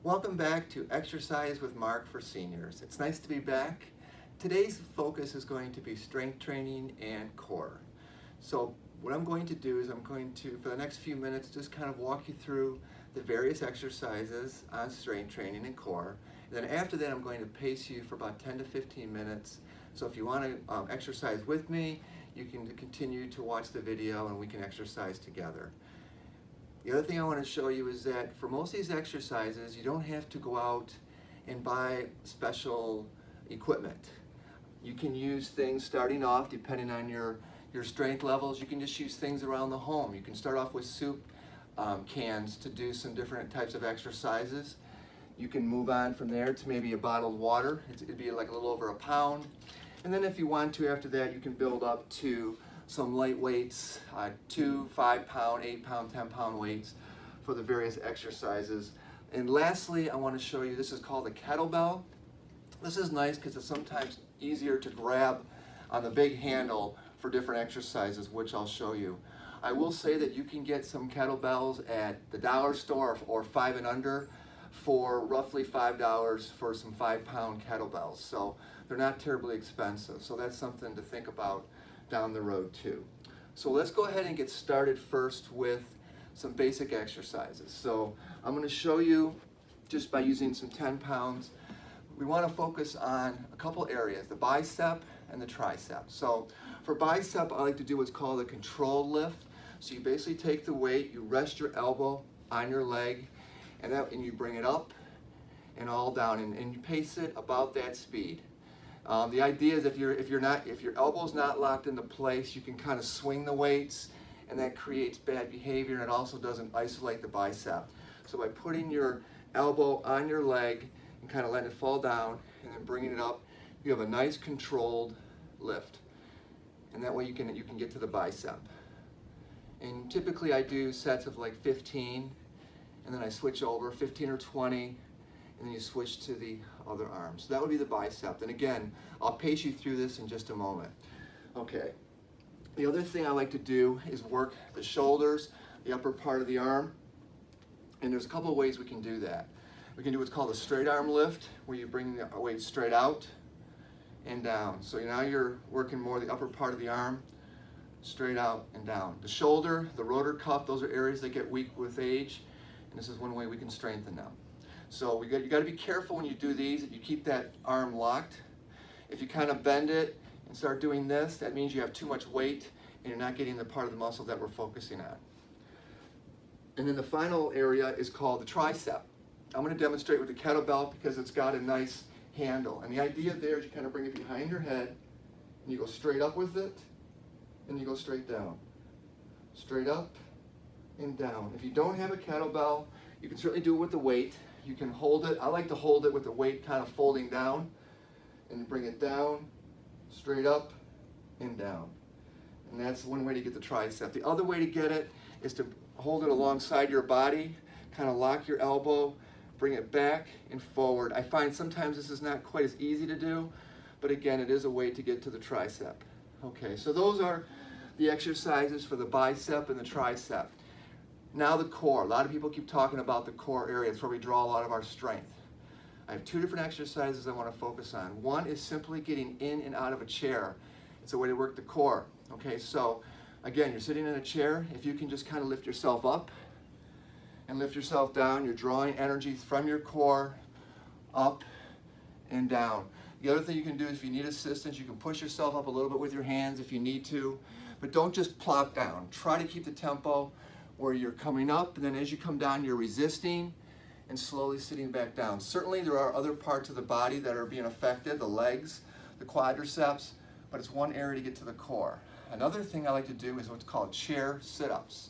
Welcome back to Exercise with Mark for Seniors. It's nice to be back. Today's focus is going to be strength training and core. So what I'm going to do is I'm going to, for the next few minutes, just kind of walk you through the various exercises on strength training and core. And then after that, I'm going to pace you for about 10 to 15 minutes. So if you want to exercise with me, you can continue to watch the video and we can exercise together. The other thing I want to show you is that for most of these exercises, you don't have to go out and buy special equipment. You can use things starting off, depending on your strength levels. You can just use things around the home. You can start off with soup cans to do some different types of exercises. You can move on from there to maybe a bottled water. It'd be like a little over a pound. And then if you want to, after that, you can build up to some light weights, 2, 5 pound, 8 pound, 10 pound weights for the various exercises. And lastly, I want to show you, this is called a kettlebell. This is nice because it's sometimes easier to grab on the big handle for different exercises, which I'll show you. I will say that you can get some kettlebells at the dollar store or 5 and under for roughly $5 for some 5 pound kettlebells. So they're not terribly expensive. So that's something to think about down the road too. So let's go ahead and get started first with some basic exercises. So I'm going to show you just by using some 10 pounds. We want to focus on a couple areas, the bicep and the tricep. So for bicep, I like to do what's called a controlled lift. So you basically take the weight, you rest your elbow on your leg, and you bring it up and all down, and you pace it about that speed. The idea is if your elbow's not locked into place, you can kind of swing the weights, and that creates bad behavior, and it also doesn't isolate the bicep. So by putting your elbow on your leg and kind of letting it fall down and then bringing it up, you have a nice controlled lift, and that way you can get to the bicep. And typically I do sets of like 15, and then I switch over 15 or 20. And then you switch to the other arm. So that would be the bicep. And again, I'll pace you through this in just a moment. Okay. The other thing I like to do is work the shoulders, the upper part of the arm. And there's a couple of ways we can do that. We can do what's called a straight arm lift, where you bring the weight straight out and down. So now you're working more the upper part of the arm, straight out and down. The shoulder, the rotator cuff, those are areas that get weak with age. And this is one way we can strengthen them. So you got to be careful when you do these that you keep that arm locked. If you kind of bend it and start doing this, that means you have too much weight and you're not getting the part of the muscle that we're focusing on. And then the final area is called the tricep. I'm going to demonstrate with the kettlebell because it's got a nice handle. And the idea there is you kind of bring it behind your head and you go straight up with it and you go straight down. Straight up and down. If you don't have a kettlebell, you can certainly do it with the weight. You can hold it. I like to hold it with the weight kind of folding down and bring it down, straight up and down. And that's one way to get the tricep. The other way to get it is to hold it alongside your body, kind of lock your elbow, bring it back and forward. I find sometimes this is not quite as easy to do, but again, it is a way to get to the tricep. Okay, so those are the exercises for the bicep and the tricep. Now the core. A lot of people keep talking about the core area. It's where we draw a lot of our strength. I have 2 different exercises I want to focus on. One is simply getting in and out of a chair. It's a way to work the core. Okay, so again, you're sitting in a chair. If you can just kind of lift yourself up and lift yourself down, you're drawing energy from your core up and down. The other thing you can do is if you need assistance, you can push yourself up a little bit with your hands if you need to, but don't just plop down. Try to keep the tempo where you're coming up, and then as you come down, you're resisting and slowly sitting back down. Certainly there are other parts of the body that are being affected, the legs, the quadriceps, but it's one area to get to the core. Another thing I like to do is what's called chair sit-ups.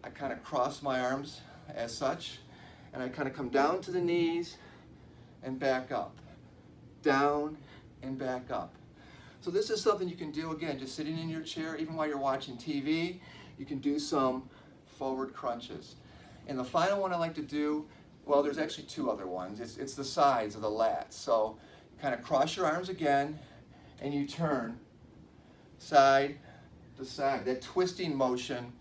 I kind of cross my arms as such, and I kind of come down to the knees and back up, down and back up. So this is something you can do, again, just sitting in your chair, even while you're watching TV. You can do some forward crunches. And the final one I like to do, well, there's actually 2 other ones. It's the sides of the lats. So kind of cross your arms again, and you turn side to side. That twisting motion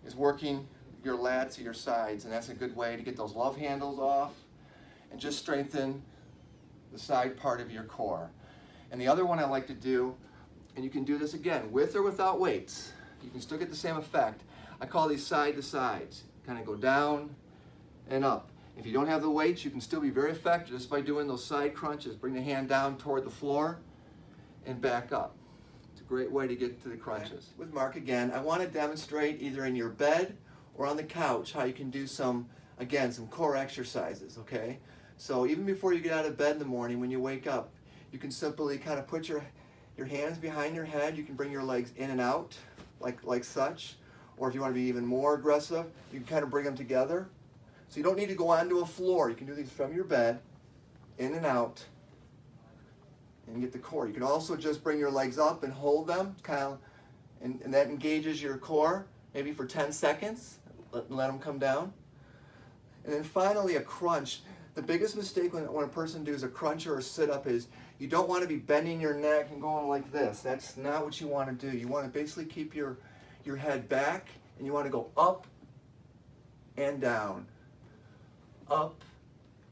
is working your lats or your sides, and that's a good way to get those love handles off and just strengthen the side part of your core. And the other one I like to do, and you can do this again, with or without weights. You can still get the same effect. I call these side to sides. Kind of go down and up. If you don't have the weights, you can still be very effective just by doing those side crunches. Bring the hand down toward the floor and back up. It's a great way to get to the crunches. With Mark again, I want to demonstrate either in your bed or on the couch how you can do some core exercises, okay? So even before you get out of bed in the morning, when you wake up, you can simply kind of put your hands behind your head. You can bring your legs in and out like such. Or if you want to be even more aggressive, you can kind of bring them together. So you don't need to go onto a floor. You can do these from your bed, in and out, and get the core. You can also just bring your legs up and hold them, and that engages your core, maybe for 10 seconds. Let them come down. And then finally, a crunch. The biggest mistake when a person does a crunch or a sit-up is you don't want to be bending your neck and going like this. That's not what you want to do. You want to basically keep your head back, and you want to go up and down, up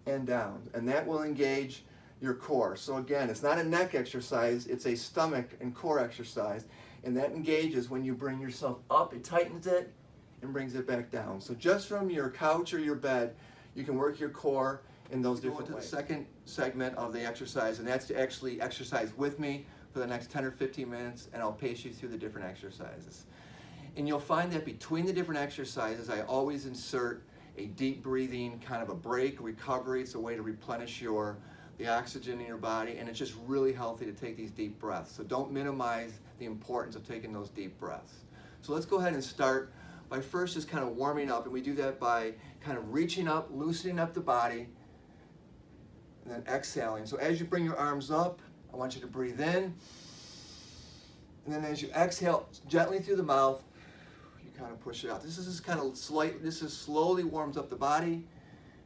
and down, and that will engage your core. So again, it's not a neck exercise, it's a stomach and core exercise, and that engages when you bring yourself up. It tightens it and brings it back down. So just from your couch or your bed, you can work your core in those different ways. The second segment of the exercise, and that's to actually exercise with me for the next 10 or 15 minutes, and I'll pace you through the different exercises. And you'll find that between the different exercises, I always insert a deep breathing, kind of a break, recovery. It's a way to replenish the oxygen in your body, and it's just really healthy to take these deep breaths. So don't minimize the importance of taking those deep breaths. So let's go ahead and start by first just kind of warming up, and we do that by kind of reaching up, loosening up the body, and then exhaling. So as you bring your arms up, I want you to breathe in, and then as you exhale gently through the mouth, kind of push it out. This is slowly warms up the body.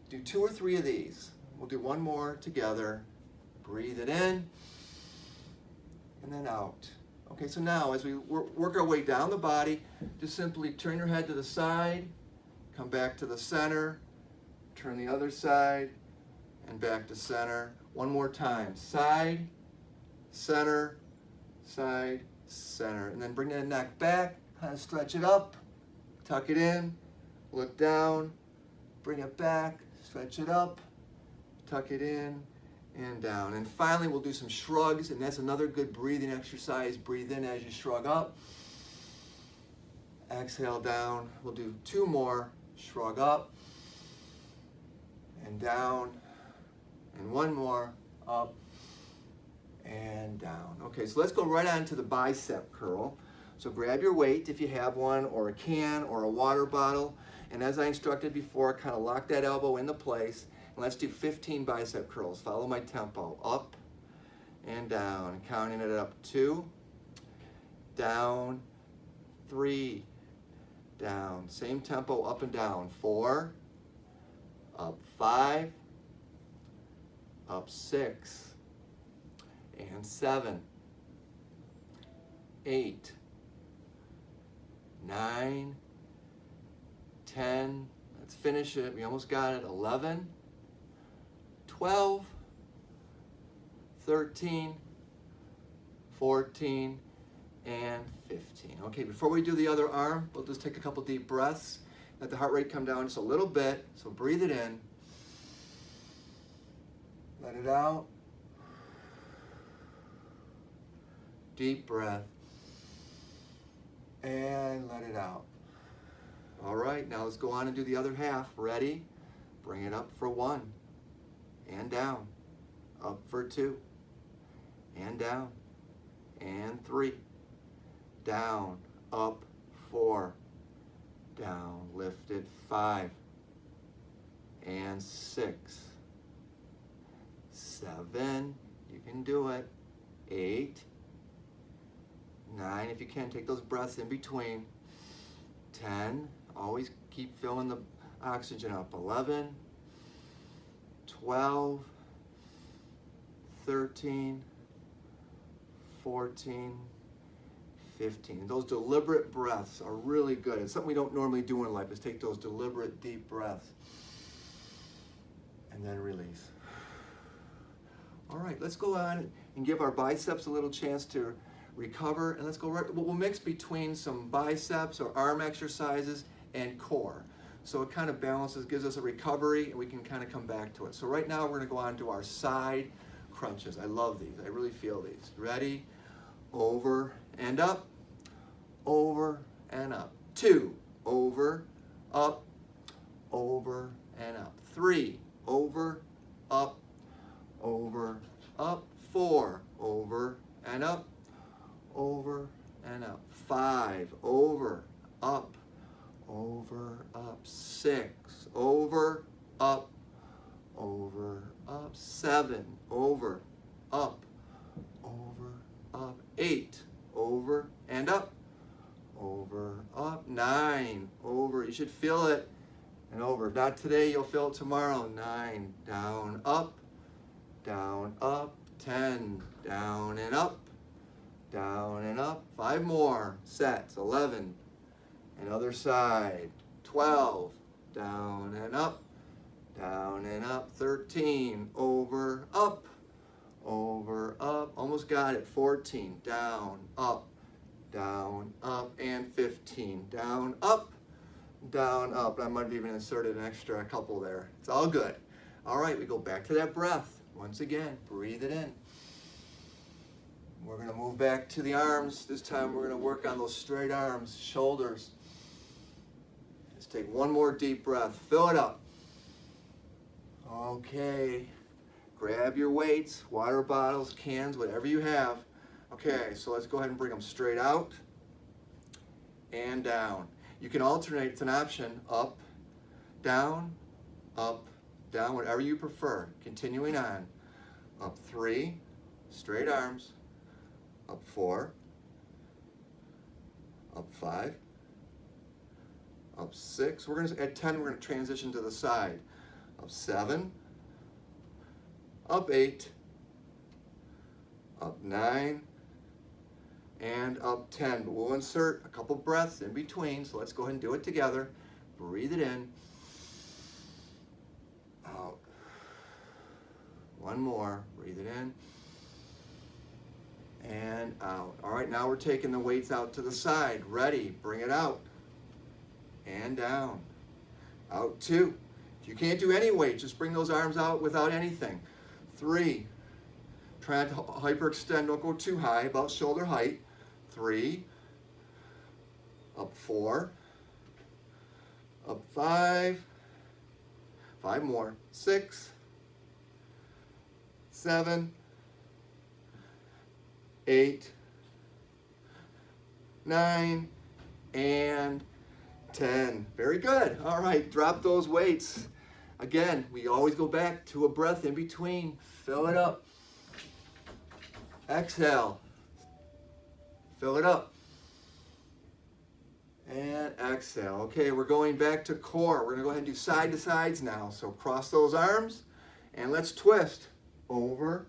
Do 2 or 3 of these. We'll do one more together. Breathe it in and then out. Okay, so now as we work our way down the body, just simply turn your head to the side, come back to the center, turn the other side, and back to center. One more time. Side, center, side, center. And then bring that neck back, kind of stretch it up. Tuck it in, look down, bring it back, stretch it up, tuck it in, and down. And finally, we'll do some shrugs, and that's another good breathing exercise. Breathe in as you shrug up. Exhale down. We'll do 2 more. Shrug up and down, and 1 more. Up and down. Okay, so let's go right on to the bicep curl. So grab your weight if you have one, or a can, or a water bottle. And as I instructed before, kind of lock that elbow into place. And let's do 15 bicep curls. Follow my tempo. Up and down. Counting it up. 2, down, 3, down. Same tempo, up and down. 4, up 5, up 6, and 7, 8, 9, 10, let's finish it, we almost got it, 11, 12, 13, 14, and 15. Okay, before we do the other arm, we'll just take a couple deep breaths, let the heart rate come down just a little bit, so breathe it in, let it out, deep breath, and let it out. All right, now let's go on and do the other half. Ready? Bring it up for 1, and down, up for 2, and down, and 3, down, up 4, down, lifted 5, and 6, 7, you can do it, 8, 9, if you can, take those breaths in between. 10, always keep filling the oxygen up. 11, 12, 13, 14, 15. Those deliberate breaths are really good. It's something we don't normally do in life, is take those deliberate deep breaths. And and then release. All right, let's go on and give our biceps a little chance to recover, and let's go right, we'll mix between some biceps or arm exercises and core. So it kind of balances, gives us a recovery, and we can kind of come back to it. So right now we're going to go on to our side crunches. I love these. I really feel these. Ready? Over and up, over and up. 2, over, up, over and up. 3, over, up, over, up. 4, over and up, over and up. 5, over, up, over, up. 6, over, up, over, up. 7, over, up, over, up. 8, over and up, over, up. 9, over, you should feel it, and over. If not today, you'll feel it tomorrow. 9, down, up, down, up. 10, down and up, down and up. 5 more sets. 11, and other side. 12, down and up, down and up. 13, over, up, almost got it. 14, down, up, and 15, down, up. I might have even inserted an extra couple there. It's all good. All right, we go back to that breath. Once again, breathe it in. We're going to move back to the arms. This time we're going to work on those straight arms, shoulders. Let's take one more deep breath. Fill it up. Okay. Grab your weights, water bottles, cans, whatever you have. Okay, so let's go ahead and bring them straight out and down. You can alternate, it's an option, up, down, whatever you prefer. Continuing on. Up 3, straight arms. Up 4, up 5, up 6. At 10, we're going to transition to the side. Up 7, up 8, up 9, and up 10. But we'll insert a couple breaths in between, so let's go ahead and do it together. Breathe it in. Out. One more. Breathe it in. And out. All right, now we're taking the weights out to the side. Ready, bring it out. And down. Out 2. If you can't do any weight, just bring those arms out without anything. 3. Try not to hyperextend, don't go too high, about shoulder height. 3. Up 4. Up 5. 5 more. 6. 7. 8, 9, and 10. Very good. All right, drop those weights. Again, we always go back to a breath in between. Fill it up. Exhale. Fill it up. And exhale. Okay, we're going back to core. We're going to go ahead and do side to sides now. So cross those arms and let's twist. Over,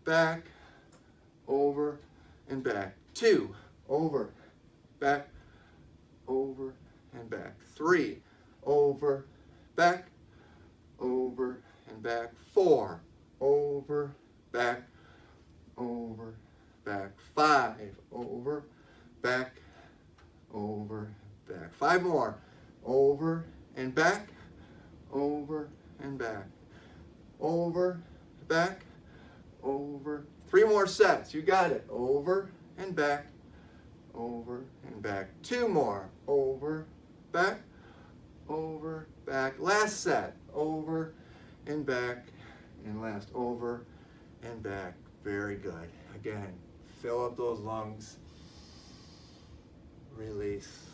back, over, and back. 2, over, back, over, and back. 3, over, back, over, and back. 4, over, back, over, back. 5, over, back, over, back. 5 more. Over, and back, over, and back. Over, back, over. 3 more sets. You got it. Over and back, over and back. 2 more. Over, back, over, back. Last set. Over and back, and last. Over and back. Very good. Again, fill up those lungs. Release.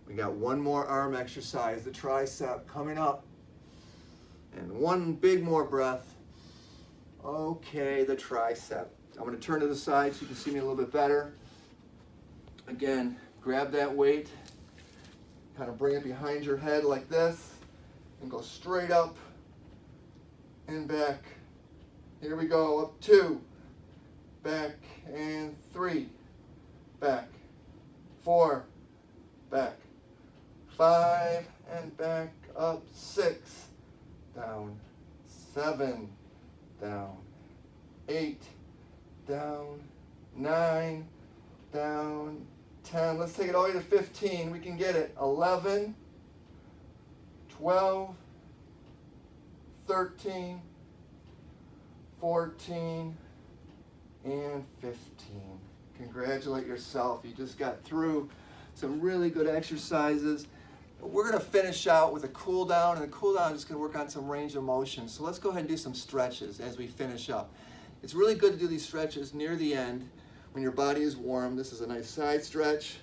We got one more arm exercise, the tricep coming up. And one big more breath. Okay, the tricep. I'm going to turn to the side so you can see me a little bit better. Again, grab that weight, kind of bring it behind your head like this, and go straight up and back. Here we go, up 2, back, and 3, back, 4, back, 5, and back, up 6, down, 7, down, 8, down, 9, down, 10. Let's take it all the way to 15. We can get it. 11, 12, 13, 14, and 15. Congratulate yourself. You just got through some really good exercises. We're going to finish out with a cool down, and the cool down is just going to work on some range of motion. So let's go ahead and do some stretches as we finish up. It's really good to do these stretches near the end when your body is warm. This is a nice side stretch.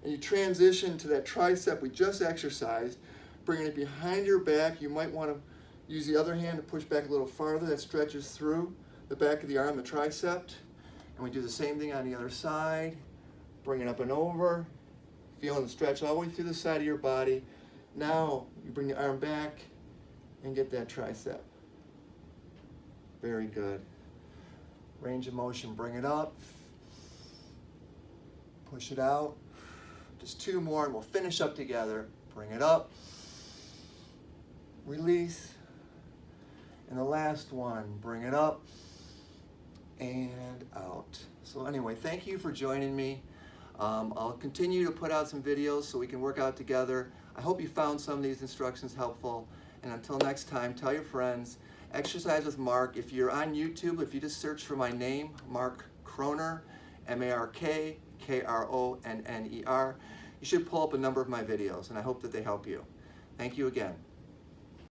And you transition to that tricep we just exercised, bringing it behind your back. You might want to use the other hand to push back a little farther. That stretches through the back of the arm, the tricep. And we do the same thing on the other side. Bring it up and over. Feeling the stretch all the way through the side of your body. Now you bring the arm back and get that tricep. Very good. Range of motion, bring it up. Push it out. Just 2 more and we'll finish up together. Bring it up. Release. And the last one, bring it up and out. So anyway, thank you for joining me. I'll continue to put out some videos so we can work out together. I hope you found some of these instructions helpful. And until next time, tell your friends. Exercise with Mark. If you're on YouTube, if you just search for my name, Mark Kroner, M-A-R-K-K-R-O-N-N-E-R, you should pull up a number of my videos, and I hope that they help you. Thank you again.